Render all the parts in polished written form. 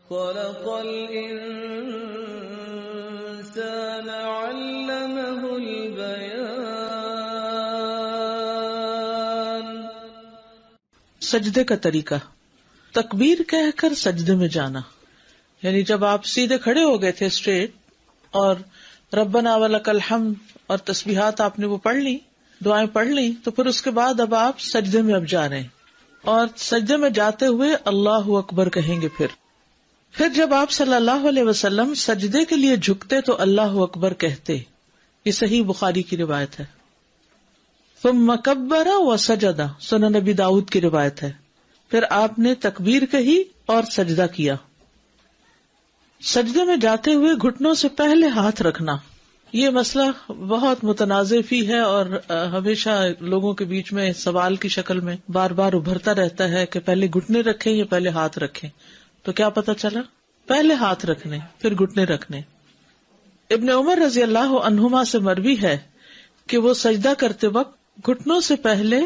خلق الإنسان علمه البيان. سجدے کا طریقہ، تکبیر کہہ کر سجدے میں جانا، یعنی جب آپ سیدھے کھڑے ہو گئے تھے اسٹریٹ اور ربنا ولک الحمد اور تسبیحات آپ نے وہ پڑھ لی، دعائیں پڑھ لی، تو پھر اس کے بعد اب آپ سجدے میں اب جا رہے ہیں اور سجدے میں جاتے ہوئے اللہ اکبر کہیں گے. پھر جب آپ صلی اللہ علیہ وسلم سجدے کے لیے جھکتے تو اللہ اکبر کہتے. یہ صحیح بخاری کی روایت ہے. ثم کبر وسجد، سنن نبی داؤد کی روایت ہے. پھر آپ نے تکبیر کہی اور سجدہ کیا. سجدے میں جاتے ہوئے گھٹنوں سے پہلے ہاتھ رکھنا، یہ مسئلہ بہت متنازع فی ہے اور ہمیشہ لوگوں کے بیچ میں سوال کی شکل میں بار بار ابھرتا رہتا ہے کہ پہلے گھٹنے رکھیں یا پہلے ہاتھ رکھیں. تو کیا پتا چلا؟ پہلے ہاتھ رکھنے پھر گھٹنے رکھنے. ابن عمر رضی اللہ عنہما سے مروی ہے کہ وہ سجدہ کرتے وقت گھٹنوں سے پہلے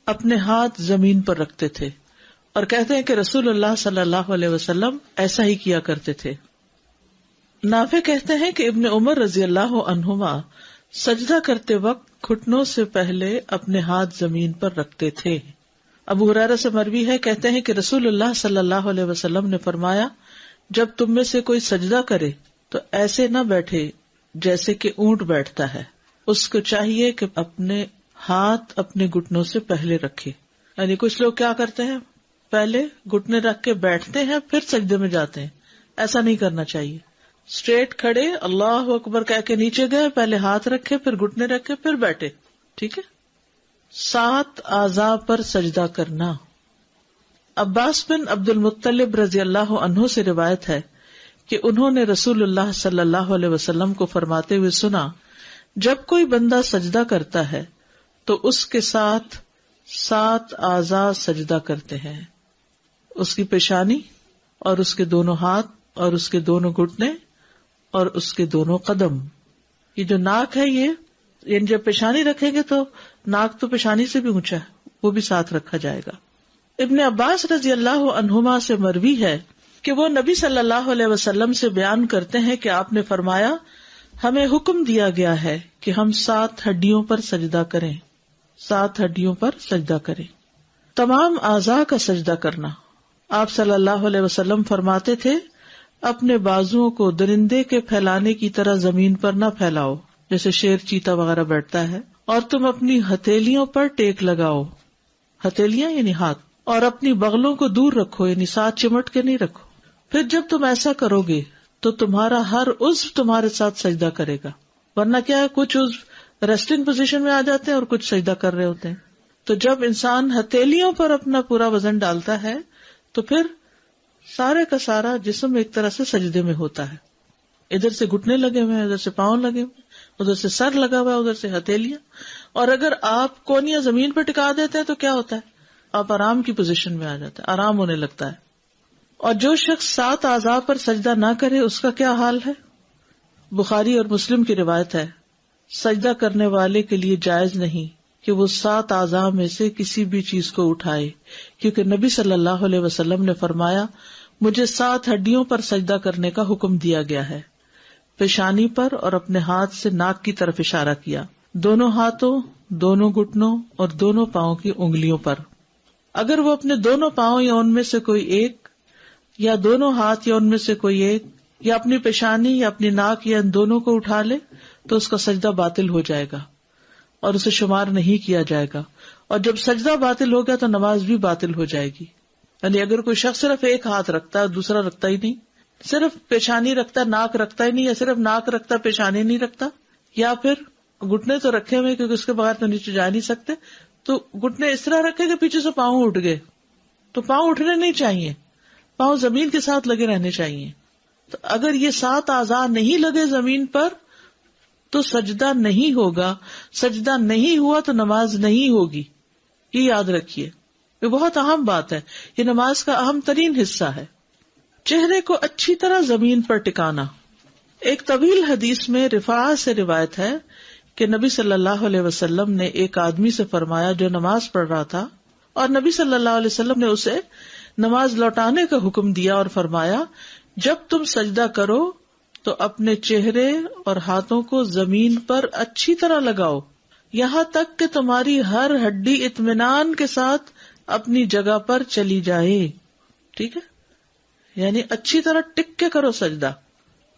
اپنے ہاتھ زمین پر رکھتے تھے اور کہتے ہیں کہ رسول اللہ صلی اللہ علیہ وسلم ایسا ہی کیا کرتے تھے. نافع کہتے ہیں کہ ابن عمر رضی اللہ عنہما سجدہ کرتے وقت گھٹنوں سے پہلے اپنے ہاتھ زمین پر رکھتے تھے. ابو ہریرہ سے مروی ہے، کہتے ہیں کہ رسول اللہ صلی اللہ علیہ وسلم نے فرمایا، جب تم میں سے کوئی سجدہ کرے تو ایسے نہ بیٹھے جیسے کہ اونٹ بیٹھتا ہے، اس کو چاہیے کہ اپنے ہاتھ اپنے گھٹنوں سے پہلے رکھے. یعنی کچھ لوگ کیا کرتے ہیں، پہلے گھٹنے رکھ کے بیٹھتے ہیں پھر سجدے میں جاتے ہیں. ایسا نہیں کرنا چاہیے. اسٹریٹ کھڑے اللہ اکبر کہہ کے نیچے گئے، پہلے ہاتھ رکھے پھر گھٹنے رکھے پھر بیٹھے. ٹھیک ہے. 7 اعضاء پر سجدہ کرنا. عباس بن عبد المطلب رضی اللہ عنہ سے روایت ہے کہ انہوں نے رسول اللہ صلی اللہ علیہ وسلم کو فرماتے ہوئے سنا، جب کوئی بندہ سجدہ کرتا ہے تو اس کے ساتھ 7 اعضاء سجدہ کرتے ہیں، اس کی پیشانی اور اس کے دونوں ہاتھ اور اس کے دونوں گھٹنے اور اس کے دونوں قدم. یہ جو ناک ہے، یہ یعنی جب پیشانی رکھیں گے تو ناک تو پیشانی سے بھی اونچا ہے، وہ بھی ساتھ رکھا جائے گا. ابن عباس رضی اللہ عنہما سے مروی ہے کہ وہ نبی صلی اللہ علیہ وسلم سے بیان کرتے ہیں کہ آپ نے فرمایا، ہمیں حکم دیا گیا ہے کہ ہم 7 ہڈیوں پر سجدہ کریں. 7 ہڈیوں پر سجدہ کریں. تمام اعضاء کا سجدہ کرنا. آپ صلی اللہ علیہ وسلم فرماتے تھے، اپنے بازوؤں کو درندے کے پھیلانے کی طرح زمین پر نہ پھیلاؤ جیسے شیر چیتا وغیرہ بیٹھتا ہے، اور تم اپنی ہتھیلیوں پر ٹیک لگاؤ. ہتھیلیاں یعنی ہاتھ. اور اپنی بغلوں کو دور رکھو، یعنی ساتھ چمٹ کے نہیں رکھو. پھر جب تم ایسا کرو گے تو تمہارا ہر عضو تمہارے ساتھ سجدہ کرے گا. ورنہ کیا ہے، کچھ عضو ریسٹنگ پوزیشن میں آ جاتے ہیں اور کچھ سجدہ کر رہے ہوتے ہیں. تو جب انسان ہتھیلیوں پر اپنا پورا وزن ڈالتا ہے تو پھر سارے کا سارا جسم ایک طرح سے سجدے میں ہوتا ہے. ادھر سے گھٹنے لگے ہوئے ہیں، ادھر سے پاؤں لگے ہوئے، ادھر سے سر لگا ہوا ہے، ادھر سے ہتھیلیاں. اور اگر آپ کونیاں زمین پر ٹکا دیتے ہیں تو کیا ہوتا ہے، آپ آرام کی پوزیشن میں آ جاتے ہیں، آرام ہونے لگتا ہے. اور جو شخص 7 اعضاء پر سجدہ نہ کرے اس کا کیا حال ہے. بخاری اور مسلم کی روایت ہے، سجدہ کرنے والے کے لیے جائز نہیں کہ وہ 7 اعضاء میں سے کسی بھی چیز کو اٹھائے، کیونکہ نبی صلی اللہ علیہ وسلم نے فرمایا، مجھے 7 ہڈیوں پر سجدہ کرنے کا حکم دیا گیا ہے. پیشانی پر اور اپنے ہاتھ سے ناک کی طرف اشارہ کیا، دونوں ہاتھوں، دونوں گھٹنوں اور دونوں پاؤں کی انگلیوں پر. اگر وہ اپنے دونوں پاؤں یا ان میں سے کوئی ایک، یا دونوں ہاتھ یا ان میں سے کوئی ایک، یا اپنی پیشانی یا اپنی ناک یا ان دونوں کو اٹھا لے تو اس کا سجدہ باطل ہو جائے گا اور اسے شمار نہیں کیا جائے گا. اور جب سجدہ باطل ہو گیا تو نماز بھی باطل ہو جائے گی. یعنی اگر کوئی شخص صرف ایک ہاتھ رکھتا ہے دوسرا رکھتا ہی نہیں، صرف پیشانی رکھتا ہے ناک رکھتا ہی نہیں، یا صرف ناک رکھتا پیشانی نہیں رکھتا، یا پھر گھٹنے تو رکھے ہوئے کیونکہ اس کے بغیر تو نیچے جا نہیں سکتے، تو گھٹنے اس طرح رکھے کہ پیچھے سے پاؤں اٹھ گئے، تو پاؤں اٹھنے نہیں چاہیے، پاؤں زمین کے ساتھ لگے رہنے چاہیے. تو اگر یہ 7 اعضاء نہیں لگے زمین پر تو سجدہ نہیں ہوگا. سجدہ نہیں ہوا تو نماز نہیں ہوگی. یہ یاد رکھیے، یہ بہت اہم بات ہے، یہ نماز کا اہم ترین حصہ ہے. چہرے کو اچھی طرح زمین پر ٹکانا. ایک طویل حدیث میں رفاعہ سے روایت ہے کہ نبی صلی اللہ علیہ وسلم نے ایک آدمی سے فرمایا جو نماز پڑھ رہا تھا، اور نبی صلی اللہ علیہ وسلم نے اسے نماز لوٹانے کا حکم دیا اور فرمایا جب تم سجدہ کرو تو اپنے چہرے اور ہاتھوں کو زمین پر اچھی طرح لگاؤ یہاں تک کہ تمہاری ہر ہڈی اطمینان کے ساتھ اپنی جگہ پر چلی جائے. ٹھیک ہے، یعنی اچھی طرح ٹک کے کرو سجدہ،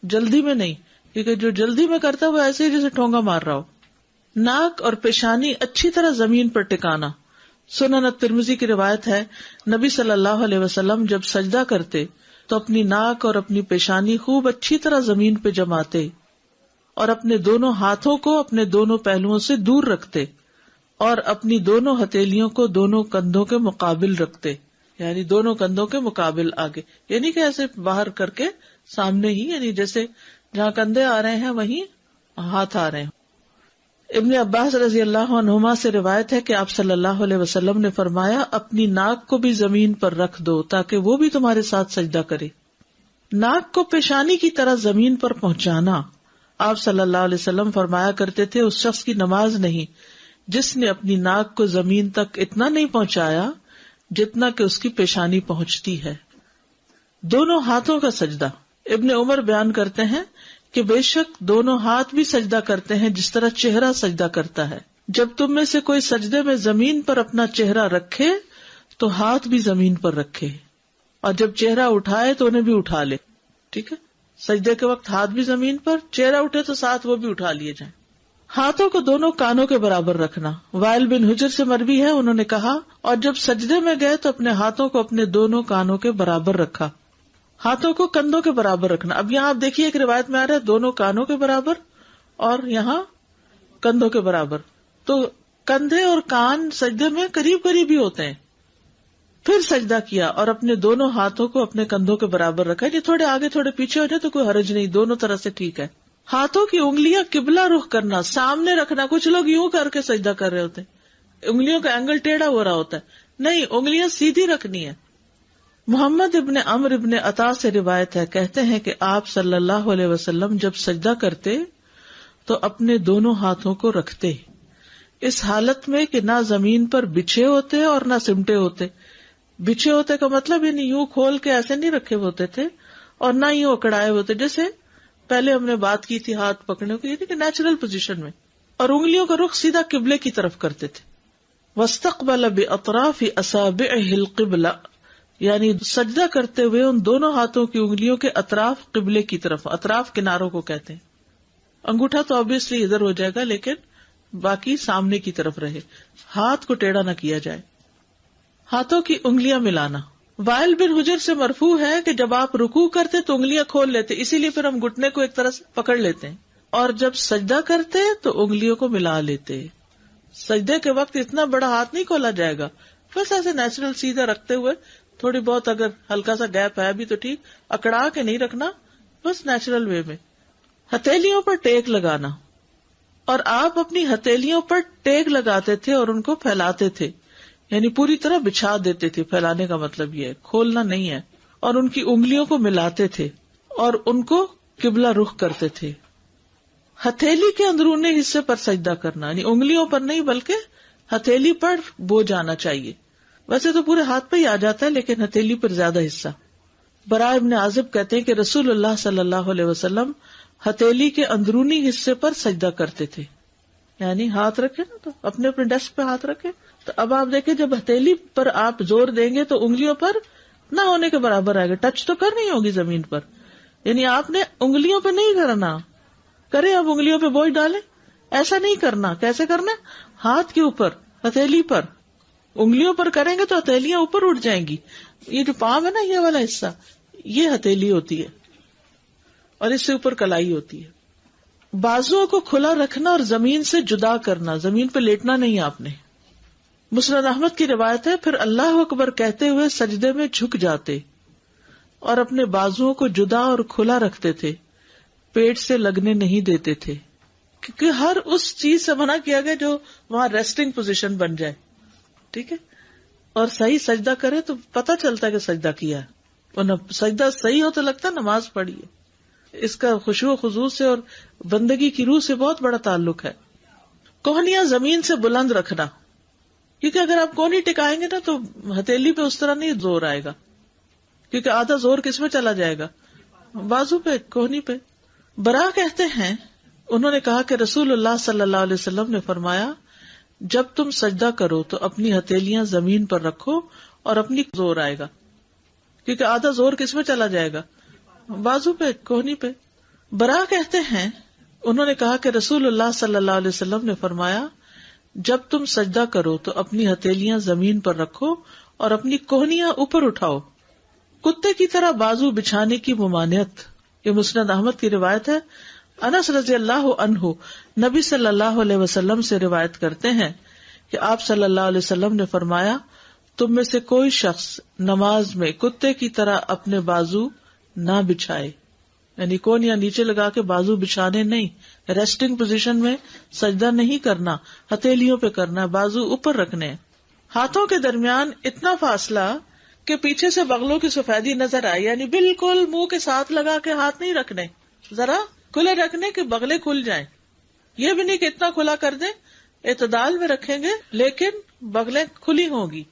جلدی میں نہیں، کیونکہ جو جلدی میں کرتا ہے وہ ایسے ہی جیسے ٹھونگا مار رہا ہو. ناک اور پیشانی اچھی طرح زمین پر ٹکانا. سنن الترمذی کی روایت ہے نبی صلی اللہ علیہ وسلم جب سجدہ کرتے تو اپنی ناک اور اپنی پیشانی خوب اچھی طرح زمین پہ جماتے اور اپنے دونوں ہاتھوں کو اپنے دونوں پہلوؤں سے دور رکھتے اور اپنی دونوں ہتھیلیوں کو دونوں کندھوں کے مقابل رکھتے، یعنی دونوں کندھوں کے مقابل آگے، یعنی کہ ایسے باہر کر کے سامنے ہی، یعنی جیسے جہاں کندھے آ رہے ہیں وہیں ہاتھ آ رہے ہیں. ابن عباس رضی اللہ عنہما سے روایت ہے کہ آپ صلی اللہ علیہ وسلم نے فرمایا اپنی ناک کو بھی زمین پر رکھ دو تاکہ وہ بھی تمہارے ساتھ سجدہ کرے. ناک کو پیشانی کی طرح زمین پر پہنچانا. آپ صلی اللہ علیہ وسلم فرمایا کرتے تھے اس شخص کی نماز نہیں جس نے اپنی ناک کو زمین تک اتنا نہیں پہنچایا جتنا کہ اس کی پیشانی پہنچتی ہے. دونوں ہاتھوں کا سجدہ. ابن عمر بیان کرتے ہیں کہ بے شک دونوں ہاتھ بھی سجدہ کرتے ہیں جس طرح چہرہ سجدہ کرتا ہے. جب تم میں سے کوئی سجدے میں زمین پر اپنا چہرہ رکھے تو ہاتھ بھی زمین پر رکھے، اور جب چہرہ اٹھائے تو انہیں بھی اٹھا لے. ٹھیک ہے، سجدے کے وقت ہاتھ بھی زمین پر، چہرہ اٹھے تو ساتھ وہ بھی اٹھا لیے جائیں. ہاتھوں کو دونوں کانوں کے برابر رکھنا. وائل بن حجر سے مروی ہے، انہوں نے کہا اور جب سجدے میں گئے تو اپنے ہاتھوں کو اپنے دونوں کانوں کے برابر رکھا. ہاتھوں کو کندھوں کے برابر رکھنا. اب یہاں آپ دیکھیے ایک روایت میں آ رہا ہے دونوں کانوں کے برابر اور یہاں کندھوں کے برابر، تو کندھے اور کان سجدے میں قریب قریب ہی ہوتے ہیں. پھر سجدہ کیا اور اپنے دونوں ہاتھوں کو اپنے کندھوں کے برابر رکھا. یہ تھوڑے آگے تھوڑے پیچھے ہو جائے تو کوئی حرج نہیں، دونوں طرح سے ٹھیک ہے. ہاتھوں کی انگلیاں قبلہ رخ کرنا، سامنے رکھنا. کچھ لوگ یوں کر کے سجدہ کر رہے ہوتے ہیں، انگلیوں کا اینگل ٹیڑھا ہو رہا ہوتا ہے. نہیں، انگلیاں سیدھی رکھنی ہے. محمد ابن عمرو ابن عطا سے روایت ہے، کہتے ہیں کہ آپ صلی اللہ علیہ وسلم جب سجدہ کرتے تو اپنے دونوں ہاتھوں کو رکھتے اس حالت میں کہ نہ زمین پر بچھے ہوتے اور نہ سمٹے ہوتے. بچھے ہوتے کا مطلب یعنی یوں کھول کے ایسے نہیں رکھے ہوتے تھے اور نہ یوں اکڑائے ہوتے، جیسے پہلے ہم نے بات کی تھی ہاتھ پکڑنے کی، یعنی کہ نیچرل پوزیشن میں. اور انگلیوں کا رخ سیدھا قبلے کی طرف کرتے تھے. واستقبل باطراف اصابعہ القبلہ، یعنی سجدہ کرتے ہوئے ان دونوں ہاتھوں کی انگلیوں کے اطراف قبلے کی طرف. اطراف کناروں کو کہتے ہیں. انگوٹھا تو obviously ادھر ہو جائے گا لیکن باقی سامنے کی طرف رہے، ہاتھ کو ٹیڑھا نہ کیا جائے. ہاتھوں کی انگلیاں ملانا. وائل بن حجر سے مرفوع ہے کہ جب آپ رکوع کرتے تو انگلیاں کھول لیتے، اسی لیے پھر ہم گھٹنے کو ایک طرح سے پکڑ لیتے ہیں، اور جب سجدہ کرتے تو انگلیوں کو ملا لیتے. سجدے کے وقت اتنا بڑا ہاتھ نہیں کھولا جائے گا، بس ایسے نیچرل سیدھا رکھتے ہوئے، تھوڑی بہت اگر ہلکا سا گیپ ہے بھی تو ٹھیک، اکڑا کے نہیں رکھنا، بس نیچرل وے میں. ہتھیلیوں پر ٹیک لگانا. اور آپ اپنی ہتھیلیوں پر ٹیک لگاتے تھے اور ان کو پھیلاتے تھے، یعنی پوری طرح بچھا دیتے تھے. پھیلانے کا مطلب یہ ہے، کھولنا نہیں ہے. اور ان کی انگلیوں کو ملاتے تھے اور ان کو قبلہ رخ کرتے تھے. ہتھیلی کے اندرونی حصے پر سجدہ کرنا، یعنی انگلیوں پر نہیں بلکہ ہتھیلی پر بوجھ آنا چاہیے. ویسے تو پورے ہاتھ پہ ہی آ جاتا ہے لیکن ہتھیلی پر زیادہ حصہ. براء ابن عازب کہتے ہیں کہ رسول اللہ صلی اللہ علیہ وسلم ہتھیلی کے اندرونی حصے پر سجدہ کرتے تھے، یعنی ہاتھ رکھے نا تو اپنے اپنے ڈیسک پہ ہاتھ رکھے. تو اب آپ دیکھیں جب ہتھیلی پر آپ زور دیں گے تو انگلیوں پر نہ ہونے کے برابر آئے گا، ٹچ تو کرنی ہوگی زمین پر، یعنی آپ نے انگلیوں پہ نہیں کرنا. کریں اب انگلیوں پہ بوجھ ڈالیں، ایسا نہیں کرنا. کیسے کرنا؟ ہاتھ کے اوپر، ہتھیلی پر. انگلیوں پر کریں گے تو ہتھیلیاں اوپر اٹھ جائیں گی. یہ جو پام ہے نا، یہ والا حصہ، یہ ہتھیلی ہوتی ہے اور اس سے اوپر کلائی ہوتی ہے. بازوؤں کو کھلا رکھنا اور زمین سے جدا کرنا، زمین پہ لیٹنا نہیں آپ نے. مسند احمد کی روایت ہے، پھر اللہ اکبر کہتے ہوئے سجدے میں جھک جاتے اور اپنے بازوؤں کو جدا اور کھلا رکھتے تھے، پیٹ سے لگنے نہیں دیتے تھے، کیونکہ ہر اس چیز سے منع کیا گیا جو وہاں ریسٹنگ پوزیشن بن جائے. ٹھیک ہے، اور صحیح سجدہ کرے تو پتہ چلتا ہے کہ سجدہ کیا ہے، ورنہ سجدہ صحیح ہو تو لگتا ہے نماز پڑھی ہے. اس کا خشوع و خضوع سے اور بندگی کی روح سے بہت بڑا تعلق ہے. کوہنیاں زمین سے بلند رکھنا، کیونکہ اگر آپ کونی ٹکائیں گے نا تو ہتھیلی پہ اس طرح نہیں زور آئے گا. کیونکہ آدھا زور کس میں چلا جائے گا؟ بازو پہ، کوہنی پہ. برا کہتے ہیں انہوں نے کہا کہ رسول اللہ صلی اللہ علیہ وسلم نے فرمایا جب تم سجدہ کرو تو اپنی ہتھیلیاں زمین پر رکھو اور اپنی زور آئے گا، کیونکہ آدھا زور کس میں چلا جائے گا؟ بازو پہ، کوہنی پہ. برا کہتے ہیں انہوں نے کہا کہ رسول اللہ صلی اللہ علیہ وسلم نے فرمایا جب تم سجدہ کرو تو اپنی ہتھیلیاں زمین پر رکھو اور اپنی کوہنیاں اوپر اٹھاؤ. کتے کی طرح بازو بچھانے کی ممانعت، یہ مسند احمد کی روایت ہے. انس رضی اللہ عنہ نبی صلی اللہ علیہ وسلم سے روایت کرتے ہیں کہ آپ صلی اللہ علیہ وسلم نے فرمایا تم میں سے کوئی شخص نماز میں کتے کی طرح اپنے بازو نہ بچھائے، یعنی کونیاں نیچے لگا کے بازو بچھانے نہیں، ریسٹنگ پوزیشن میں سجدہ نہیں کرنا، ہتھیلیوں پہ کرنا، بازو اوپر رکھنے. ہاتھوں کے درمیان اتنا فاصلہ کہ پیچھے سے بغلوں کی سفیدی نظر آئے، یعنی بالکل منہ کے ساتھ لگا کے ہاتھ نہیں رکھنے، ذرا کھلے رکھنے کہ بغلے کھل جائیں. یہ بھی نہیں کہ اتنا کھلا کر دیں، اعتدال میں رکھیں گے لیکن بغلیں کھلی ہوں گی.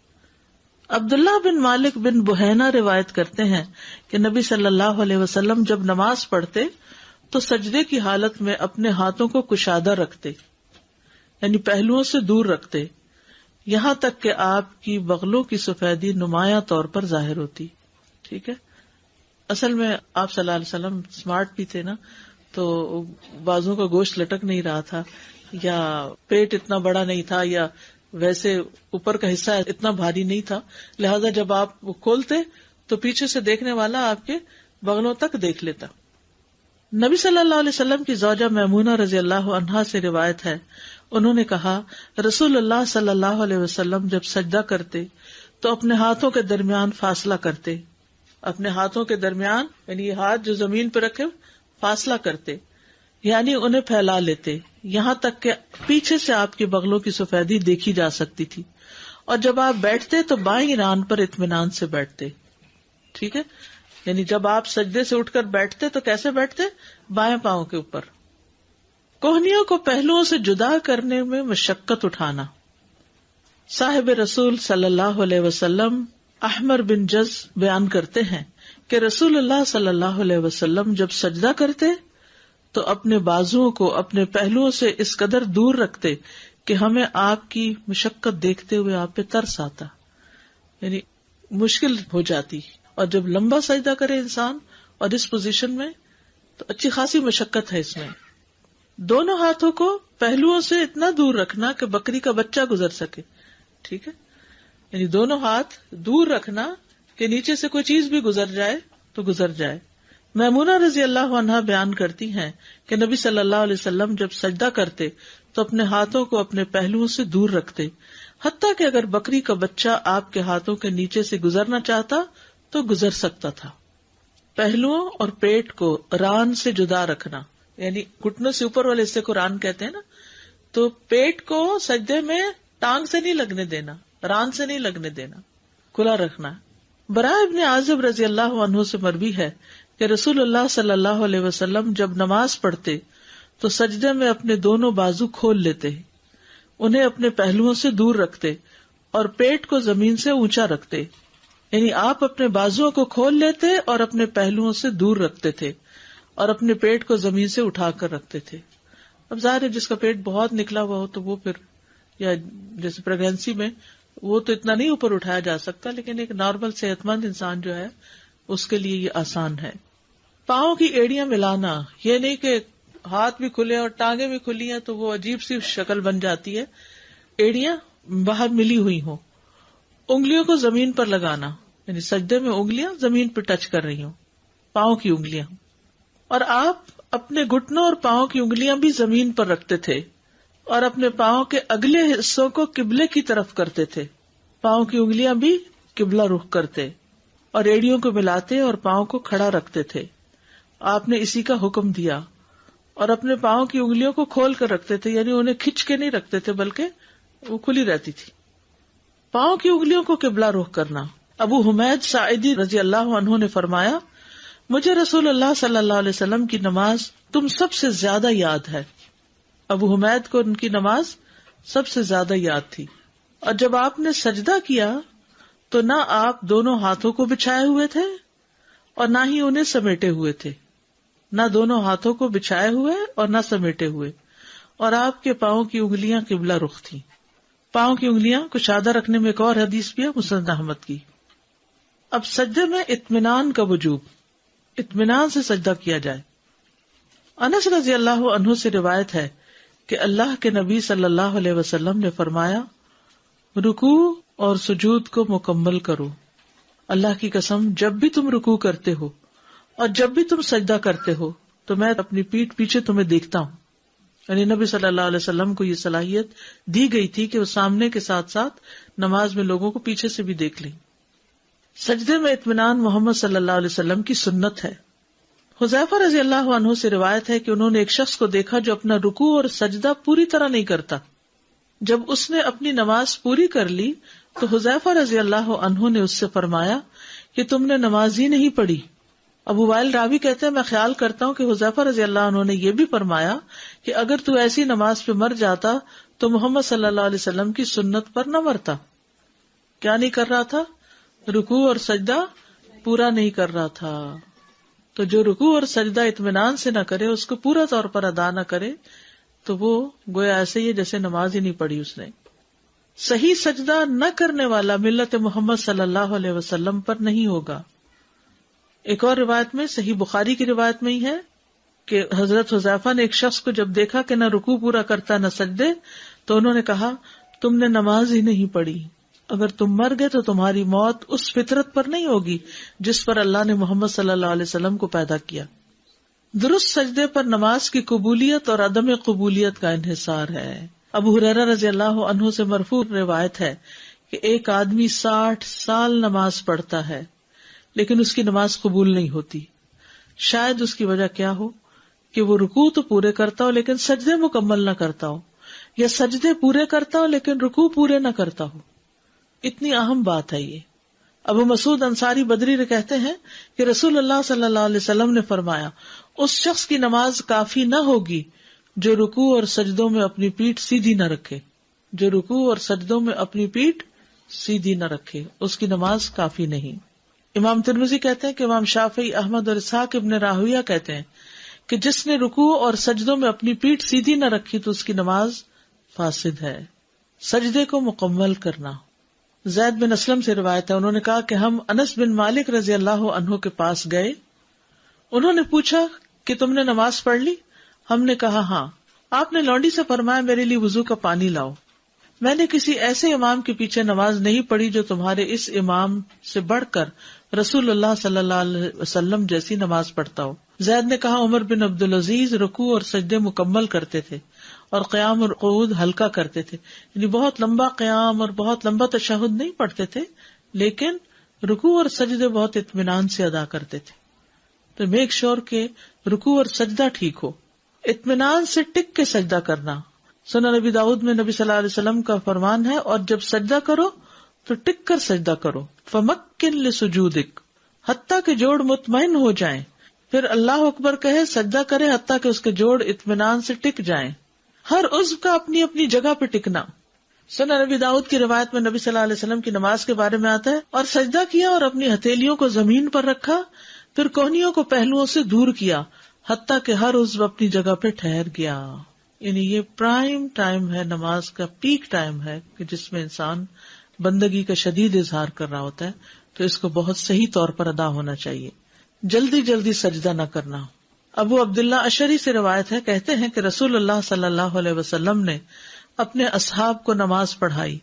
عبداللہ بن مالک بن بحینا روایت کرتے ہیں کہ نبی صلی اللہ علیہ وسلم جب نماز پڑھتے تو سجدے کی حالت میں اپنے ہاتھوں کو کشادہ رکھتے، یعنی پہلوؤں سے دور رکھتے، یہاں تک کہ آپ کی بغلوں کی سفیدی نمایاں طور پر ظاہر ہوتی. ٹھیک ہے، اصل میں آپ صلی اللہ علیہ وسلم اسمارٹ بھی تھے نا، تو بازوں کا گوشت لٹک نہیں رہا تھا، یا پیٹ اتنا بڑا نہیں تھا، یا ویسے اوپر کا حصہ اتنا بھاری نہیں تھا، لہذا جب آپ وہ کھولتے تو پیچھے سے دیکھنے والا آپ کے بغلوں تک دیکھ لیتا. نبی صلی اللہ علیہ وسلم کی زوجہ میمونہ رضی اللہ عنہا سے روایت ہے، انہوں نے کہا رسول اللہ صلی اللہ علیہ وسلم جب سجدہ کرتے تو اپنے ہاتھوں کے درمیان فاصلہ کرتے، اپنے ہاتھوں کے درمیان یعنی یہ ہاتھ جو زمین پہ رکھے فاصلہ کرتے، یعنی انہیں پھیلا لیتے یہاں تک کہ پیچھے سے آپ کے بغلوں کی سفیدی دیکھی جا سکتی تھی. اور جب آپ بیٹھتے تو بائیں ران پر اطمینان سے بیٹھتے. ٹھیک ہے، یعنی جب آپ سجدے سے اٹھ کر بیٹھتے تو کیسے بیٹھتے؟ بائیں پاؤں کے اوپر. کوہنیوں کو پہلوؤں سے جدا کرنے میں مشقت اٹھانا. صاحب رسول صلی اللہ علیہ وسلم احمر بن جز بیان کرتے ہیں کہ رسول اللہ صلی اللہ علیہ وسلم جب سجدہ کرتے تو اپنے بازوؤں کو اپنے پہلوؤں سے اس قدر دور رکھتے کہ ہمیں آپ کی مشقت دیکھتے ہوئے آپ پہ ترس آتا، یعنی مشکل ہو جاتی. اور جب لمبا سجدہ کرے انسان اور اس پوزیشن میں تو اچھی خاصی مشقت ہے اس میں. دونوں ہاتھوں کو پہلوؤں سے اتنا دور رکھنا کہ بکری کا بچہ گزر سکے. ٹھیک ہے، یعنی دونوں ہاتھ دور رکھنا کہ نیچے سے کوئی چیز بھی گزر جائے تو گزر جائے. میمونہ رضی اللہ عنہا بیان کرتی ہیں کہ نبی صلی اللہ علیہ وسلم جب سجدہ کرتے تو اپنے ہاتھوں کو اپنے پہلوؤں سے دور رکھتے، حتیٰ کہ اگر بکری کا بچہ آپ کے ہاتھوں کے نیچے سے گزرنا چاہتا تو گزر سکتا تھا. پہلوؤں اور پیٹ کو ران سے جدا رکھنا، یعنی گھٹنوں سے اوپر والے حصے کو ران کہتے ہیں نا، تو پیٹ کو سجدے میں ٹانگ سے نہیں لگنے دینا، ران سے نہیں لگنے دینا، کھلا رکھنا. براء ابن عازب رضی اللہ عنہ سے مروی ہے کہ رسول اللہ صلی اللہ علیہ وسلم جب نماز پڑھتے تو سجدے میں اپنے دونوں بازو کھول لیتے، انہیں اپنے پہلوؤں سے دور رکھتے اور پیٹ کو زمین سے اونچا رکھتے، یعنی آپ اپنے بازوؤں کو کھول لیتے اور اپنے پہلوؤں سے دور رکھتے تھے اور اپنے پیٹ کو زمین سے اٹھا کر رکھتے تھے. اب ظاہر ہے جس کا پیٹ بہت نکلا ہوا ہو تو وہ پھر، یا جیسے پریگنسی میں وہ تو اتنا نہیں اوپر اٹھایا جا سکتا، لیکن ایک نارمل صحت مند انسان جو ہے اس کے لیے یہ آسان ہے. پاؤں کی ایڑیاں ملانا، یہ نہیں کہ ہاتھ بھی کھلے اور ٹانگیں بھی کھلی ہیں تو وہ عجیب سی شکل بن جاتی ہے. ایڑیاں باہر ملی ہوئی ہوں. انگلیوں کو زمین پر لگانا، یعنی سجدے میں انگلیاں زمین پر ٹچ کر رہی ہوں، پاؤں کی انگلیاں. اور آپ اپنے گھٹنوں اور پاؤں کی انگلیاں بھی زمین پر رکھتے تھے اور اپنے پاؤں کے اگلے حصوں کو قبلے کی طرف کرتے تھے. پاؤں کی انگلیاں بھی قبلہ رخ کرتے اور ایڑیوں کو ملاتے اور پاؤں کو کھڑا رکھتے تھے. آپ نے اسی کا حکم دیا. اور اپنے پاؤں کی انگلیوں کو کھول کر رکھتے تھے، یعنی انہیں کھچ کے نہیں رکھتے تھے بلکہ وہ کھلی رہتی تھی. پاؤں کی انگلیوں کو قبلہ رخ کرنا. ابو حمید ساعدی رضی اللہ عنہ نے فرمایا مجھے رسول اللہ صلی اللہ علیہ وسلم کی نماز تم سب سے زیادہ یاد ہے. ابو حمید کو ان کی نماز سب سے زیادہ یاد تھی. اور جب آپ نے سجدہ کیا تو نہ آپ دونوں ہاتھوں کو بچھائے ہوئے تھے اور نہ ہی انہیں سمیٹے ہوئے تھے، نہ دونوں ہاتھوں کو بچھائے ہوئے اور نہ سمیٹے ہوئے، اور آپ کے پاؤں کی انگلیاں قبلہ رخ تھیں۔ پاؤں کی انگلیاں کشادہ رکھنے میں ایک اور حدیث بھی ہے مسند احمد کی۔ اب سجدے میں اطمینان کا وجوب، اطمینان سے سجدہ کیا جائے۔ انس رضی اللہ عنہ سے روایت ہے کہ اللہ کے نبی صلی اللہ علیہ وسلم نے فرمایا، رکوع اور سجود کو مکمل کرو۔ اللہ کی قسم، جب بھی تم رکوع کرتے ہو اور جب بھی تم سجدہ کرتے ہو تو میں اپنی پیٹھ پیچھے تمہیں دیکھتا ہوں۔ یعنی نبی صلی اللہ علیہ وسلم کو یہ صلاحیت دی گئی تھی کہ وہ سامنے کے ساتھ ساتھ نماز میں لوگوں کو پیچھے سے بھی دیکھ لیں۔ سجدے میں اطمینان محمد صلی اللہ علیہ وسلم کی سنت ہے۔ حذیفہ رضی اللہ عنہ سے روایت ہے کہ انہوں نے ایک شخص کو دیکھا جو اپنا رکوع اور سجدہ پوری طرح نہیں کرتا۔ جب اس نے اپنی نماز پوری کر لی تو حذیفہ رضی اللہ عنہ نے اس سے فرمایا کہ تم نے نماز ہی نہیں پڑھی۔ ابو وائل راوی کہتے ہیں، میں خیال کرتا ہوں کہ حذیفہ رضی اللہ عنہ نے یہ بھی فرمایا کہ اگر تو ایسی نماز پہ مر جاتا تو محمد صلی اللہ علیہ وسلم کی سنت پر نہ مرتا۔ کیا نہیں کر رہا تھا؟ رکوع اور سجدہ پورا نہیں کر رہا تھا۔ تو جو رکوع اور سجدہ اطمینان سے نہ کرے، اس کو پورا طور پر ادا نہ کرے، تو وہ گویا ایسے ہی جیسے نماز ہی نہیں پڑھی اس نے۔ صحیح سجدہ نہ کرنے والا ملت محمد صلی اللہ علیہ وسلم پر نہیں ہوگا۔ ایک اور روایت میں، صحیح بخاری کی روایت میں ہی ہے کہ حضرت حذیفہ نے ایک شخص کو جب دیکھا کہ نہ رکوع پورا کرتا نہ سجدے، تو انہوں نے کہا، تم نے نماز ہی نہیں پڑھی۔ اگر تم مر گئے تو تمہاری موت اس فطرت پر نہیں ہوگی جس پر اللہ نے محمد صلی اللہ علیہ وسلم کو پیدا کیا۔ درست سجدے پر نماز کی قبولیت اور عدم قبولیت کا انحصار ہے۔ ابو ہریرہ رضی اللہ عنہ سے مرفوع روایت ہے کہ ایک آدمی 60 سال نماز پڑھتا ہے لیکن اس کی نماز قبول نہیں ہوتی۔ شاید اس کی وجہ کیا ہو کہ وہ رکوع تو پورے کرتا ہو لیکن سجدے مکمل نہ کرتا ہو، یا سجدے پورے کرتا ہو لیکن رکوع پورے نہ کرتا ہو۔ اتنی اہم بات ہے یہ۔ ابو مسعود انصاری بدری کہتے ہیں کہ رسول اللہ صلی اللہ علیہ وسلم نے فرمایا، اس شخص کی نماز کافی نہ ہوگی جو رکوع اور سجدوں میں اپنی پیٹھ سیدھی نہ رکھے، جو رکوع اور سجدوں میں اپنی پیٹھ سیدھی نہ رکھے، اس کی نماز کافی نہیں۔ امام ترمذی کہتے ہیں کہ امام شافعی، احمد اور اسحاق ابن راہویہ کہتے ہیں کہ جس نے رکوع اور سجدوں میں اپنی پیٹھ سیدھی نہ رکھی تو اس کی نماز فاسد ہے۔ سجدے کو مکمل کرنا۔ زید بن اسلم سے روایت ہے، انہوں نے کہا کہ ہم انس بن مالک رضی اللہ عنہ کے پاس گئے، انہوں نے پوچھا کہ تم نے نماز پڑھ لی؟ ہم نے کہا ہاں۔ آپ نے لونڈی سے فرمایا، میرے لیے وضو کا پانی لاؤ۔ میں نے کسی ایسے امام کے پیچھے نماز نہیں پڑھی جو تمہارے اس امام سے بڑھ کر رسول اللہ صلی اللہ علیہ وسلم جیسی نماز پڑھتا ہو۔ زید نے کہا، عمر بن عبدالعزیز رکوع اور سجدے مکمل کرتے تھے اور قیام اور قعود ہلکا کرتے تھے، یعنی بہت لمبا قیام اور بہت لمبا تشہد نہیں پڑھتے تھے، لیکن رکوع اور سجدے بہت اطمینان سے ادا کرتے تھے۔ تو میک شور کہ رکوع اور سجدہ ٹھیک ہو، اطمینان سے ٹک کے سجدہ کرنا۔ سنن نبی داؤد میں نبی صلی اللہ علیہ وسلم کا فرمان ہے، اور جب سجدہ کرو تو ٹک کر سجدہ کرو، فمکن لسجودک، حتیٰ کہ جوڑ مطمئن ہو جائیں، پھر اللہ اکبر کہے، سجدہ کرے حتیٰ کہ اس کے جوڑ اطمینان سے ٹک جائیں۔ ہر عضو کا اپنی اپنی جگہ پہ ٹکنا۔ سنن نبی داؤد کی روایت میں نبی صلی اللہ علیہ وسلم کی نماز کے بارے میں آتا ہے، اور سجدہ کیا اور اپنی ہتھیلیوں کو زمین پر رکھا، پھر کوہنیوں کو پہلوؤں سے دور کیا، حتیٰ کہ ہر عضو اپنی جگہ پہ ٹھہر گیا۔ یعنی یہ پرائم ٹائم ہے، نماز کا پیک ٹائم ہے کہ جس میں انسان بندگی کا شدید اظہار کر رہا ہوتا ہے، تو اس کو بہت صحیح طور پر ادا ہونا چاہیے، جلدی جلدی سجدہ نہ کرنا۔ ابو عبداللہ اشعری سے روایت ہے، کہتے ہیں کہ رسول اللہ صلی اللہ علیہ وسلم نے اپنے اصحاب کو نماز پڑھائی،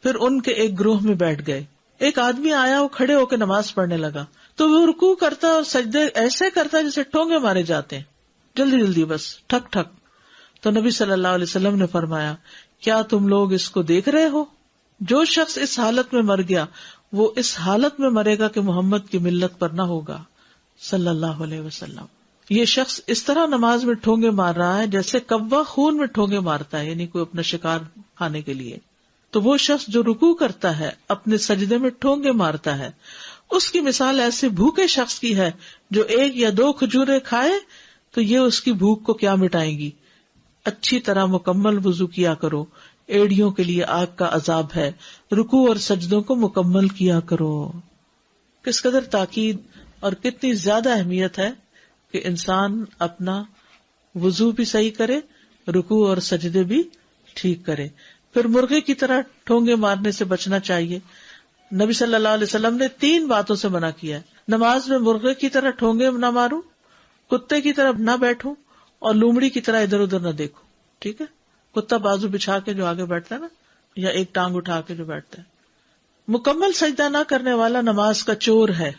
پھر ان کے ایک گروہ میں بیٹھ گئے۔ ایک آدمی آیا، وہ کھڑے ہو کے نماز پڑھنے لگا، تو وہ رکوع کرتا اور سجدے ایسے کرتا جیسے ٹھونگے مارے جاتے ہیں، جلدی جلدی بس ٹھک ٹھک۔ تو نبی صلی اللہ علیہ وسلم نے فرمایا، کیا تم لوگ اس کو دیکھ رہے ہو؟ جو شخص اس حالت میں مر گیا وہ اس حالت میں مرے گا کہ محمد کی ملت پر نہ ہوگا صلی اللہ علیہ وسلم۔ یہ شخص اس طرح نماز میں ٹھونگے مار رہا ہے جیسے کوا خون میں ٹھونگے مارتا ہے، یعنی کوئی اپنا شکار کھانے کے لیے۔ تو وہ شخص جو رکوع کرتا ہے، اپنے سجدے میں ٹھونگے مارتا ہے، اس کی مثال ایسے بھوکے شخص کی ہے جو 1 یا 2 کھجوریں کھائے تو یہ اس کی بھوک کو کیا مٹائیں گی۔ اچھی طرح مکمل وضو کیا کرو، ایڑیوں کے لیے آگ کا عذاب ہے، رکوع اور سجدوں کو مکمل کیا کرو۔ کس قدر تاکید اور کتنی زیادہ اہمیت ہے کہ انسان اپنا وضو بھی صحیح کرے، رکوع اور سجدے بھی ٹھیک کرے. پھر مرغے کی طرح ٹھونگے مارنے سے بچنا چاہیے. نبی صلی اللہ علیہ وسلم نے 3 باتوں سے منع کیا ہے. نماز میں مرغے کی طرح ٹھونگے نہ ماروں، کتے کی طرح نہ بیٹھوں، اور لومڑی کی طرح ادھر ادھر نہ دیکھوں. ٹھیک ہے، کتا بازو بچھا کے جو آگے بیٹھتا ہے نا، یا ایک ٹانگ اٹھا کے جو بیٹھتا ہے. مکمل سجدہ نہ کرنے والا نماز کا چور ہے.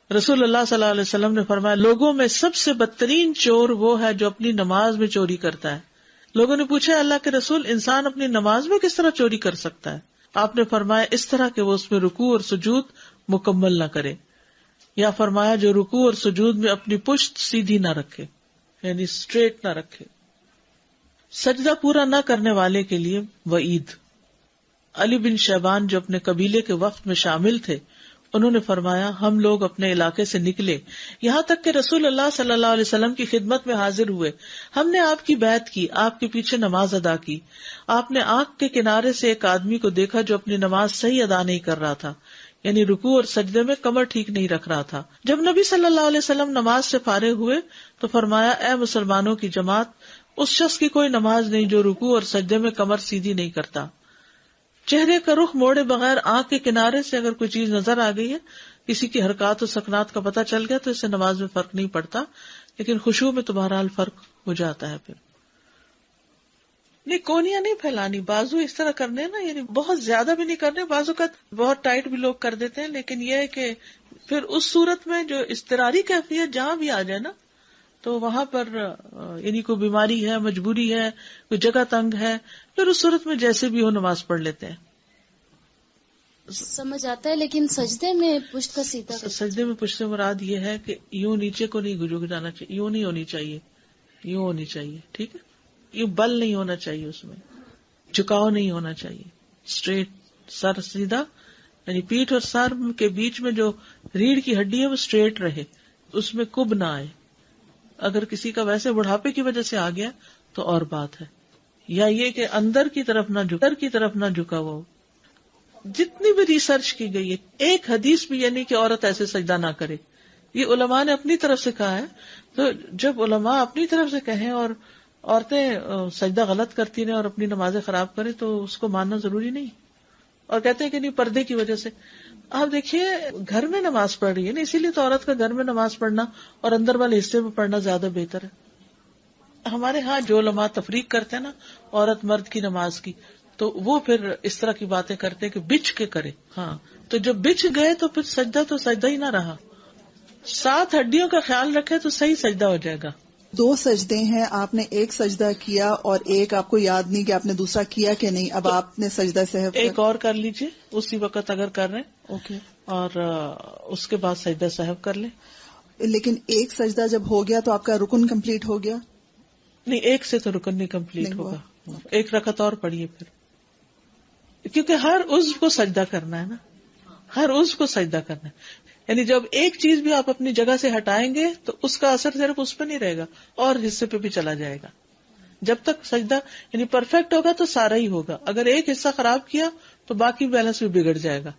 رسول اللہ صلی اللہ علیہ وسلم نے فرمایا لوگوں میں سب سے بدترین چور وہ ہے جو اپنی نماز میں چوری کرتا ہے. لوگوں نے پوچھا اللہ کے رسول انسان اپنی نماز میں کس طرح چوری کر سکتا ہے؟ آپ نے فرمایا اس طرح کہ وہ اس میں رکوع اور سجود مکمل نہ کرے، یا فرمایا جو رکوع اور سجود میں اپنی پشت سیدھی نہ رکھے، یعنی اسٹریٹ نہ رکھے. سجدہ پورا نہ کرنے والے کے لیے وعید. علی بن شیبان جو اپنے قبیلے کے وفد میں شامل تھے، انہوں نے فرمایا ہم لوگ اپنے علاقے سے نکلے یہاں تک کہ رسول اللہ صلی اللہ علیہ وسلم کی خدمت میں حاضر ہوئے. ہم نے آپ کی بیعت کی، آپ کے پیچھے نماز ادا کی. آپ نے آنکھ کے کنارے سے ایک آدمی کو دیکھا جو اپنی نماز صحیح ادا نہیں کر رہا تھا، یعنی رکوع اور سجدے میں کمر ٹھیک نہیں رکھ رہا تھا. جب نبی صلی اللہ علیہ وسلم نماز سے فارغ ہوئے تو فرمایا اے مسلمانوں کی جماعت، اس شخص کی کوئی نماز نہیں جو رکوع اور سجدے میں کمر سیدھی نہیں کرتا. چہرے کا رخ موڑے بغیر آنکھ کے کنارے سے اگر کوئی چیز نظر آ گئی ہے، کسی کی حرکات و سکنات کا پتہ چل گیا تو اس سے نماز میں فرق نہیں پڑتا، لیکن خشوع میں تو بہرحال فرق ہو جاتا ہے. پھر نہیں، کونیاں نہیں پھیلانی، بازو اس طرح کرنے نا، یعنی بہت زیادہ بھی نہیں کرنے. بازو کا بہت ٹائٹ بھی لوگ کر دیتے ہیں، لیکن یہ ہے کہ پھر اس صورت میں جو اضطراری کیفیت جہاں بھی آ جائے نا، تو وہاں پر یعنی کوئی بیماری ہے، مجبوری ہے، کوئی جگہ تنگ ہے، پھر اس صورت میں جیسے بھی ہو نماز پڑھ لیتے ہیں. سمجھ آتا ہے، لیکن سجدے میں پشت کا سیدھا سجدے میں پشت سے مراد یہ ہے کہ یوں نیچے کو نہیں جھک جانا چاہیے، یوں نہیں ہونی چاہیے، یوں ہونی چاہیے. ٹھیک ہے، یوں بل نہیں ہونا چاہیے، اس میں جھکاؤ نہیں ہونا چاہیے، اسٹریٹ سر سیدھا، یعنی پیٹھ اور سر کے بیچ میں جو ریڑھ کی ہڈی ہے وہ اسٹریٹ رہے، اس میں کب نہ آئے. اگر کسی کا ویسے بڑھاپے کی وجہ سے آ گیا تو اور بات ہے، یا یہ کہ اندر کی طرف نہ جھکا ہوا ہو. جتنی بھی ریسرچ کی گئی ہے، ایک حدیث بھی یعنی کہ عورت ایسے سجدہ نہ کرے، یہ علماء نے اپنی طرف سے کہا ہے. تو جب علماء اپنی طرف سے کہیں اور عورتیں سجدہ غلط کرتی رہیں اور اپنی نمازیں خراب کریں تو اس کو ماننا ضروری نہیں. اور کہتے ہیں کہ نہیں پردے کی وجہ سے. آپ دیکھیے گھر میں نماز پڑھ رہی ہے نا، اسی لیے تو عورت کا گھر میں نماز پڑھنا اور اندر والے حصے میں پڑھنا زیادہ بہتر ہے. ہمارے ہاں جو علماء تفریق کرتے ہیں نا عورت مرد کی نماز کی، تو وہ پھر اس طرح کی باتیں کرتے ہیں کہ بچ کے کرے. ہاں، تو جب بچ گئے تو پھر سجدہ ہی نہ رہا. 7 ہڈیوں کا خیال رکھے تو صحیح سجدہ ہو جائے گا. 2 سجدے ہیں، آپ نے ایک سجدہ کیا اور ایک آپ کو یاد نہیں کہ آپ نے دوسرا کیا کہ نہیں، اب آپ نے سجدہ سہو ایک اور کر لیجئے اسی وقت اگر کر رہے ہیں، اوکے، اور اس کے بعد سجدہ سہو کر لیں. لیکن ایک سجدہ جب ہو گیا تو آپ کا رکن کمپلیٹ ہو گیا؟ نہیں، ایک سے تو رکن نہیں کمپلیٹ ہوگا، ایک رکعت اور پڑھیے پھر، کیونکہ ہر عضو کو سجدہ کرنا ہے نا، ہر عضو کو سجدہ کرنا ہے. یعنی جب ایک چیز بھی آپ اپنی جگہ سے ہٹائیں گے تو اس کا اثر صرف اس پہ نہیں رہے گا، اور حصے پہ بھی چلا جائے گا. جب تک سجدہ یعنی پرفیکٹ ہوگا تو سارا ہی ہوگا، اگر ایک حصہ خراب کیا تو باقی بیلنس بھی بگڑ جائے گا.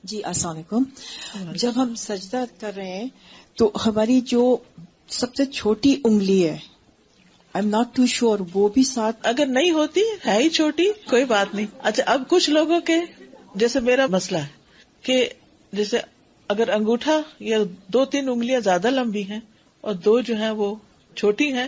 جی السلام علیکم. جب ہم سجدہ کر رہے ہیں تو ہماری جو سب سے چھوٹی انگلی ہے، I am not too sure, وہ بھی ساتھ اگر نہیں ہوتی ہے ہی چھوٹی کوئی بات نہیں. اچھا، اب کچھ لوگوں کے جیسے میرا مسئلہ ہے کہ جیسے اگر انگوٹھا یا 2-3 انگلیاں زیادہ لمبی ہیں اور 2 جو ہیں وہ چھوٹی ہیں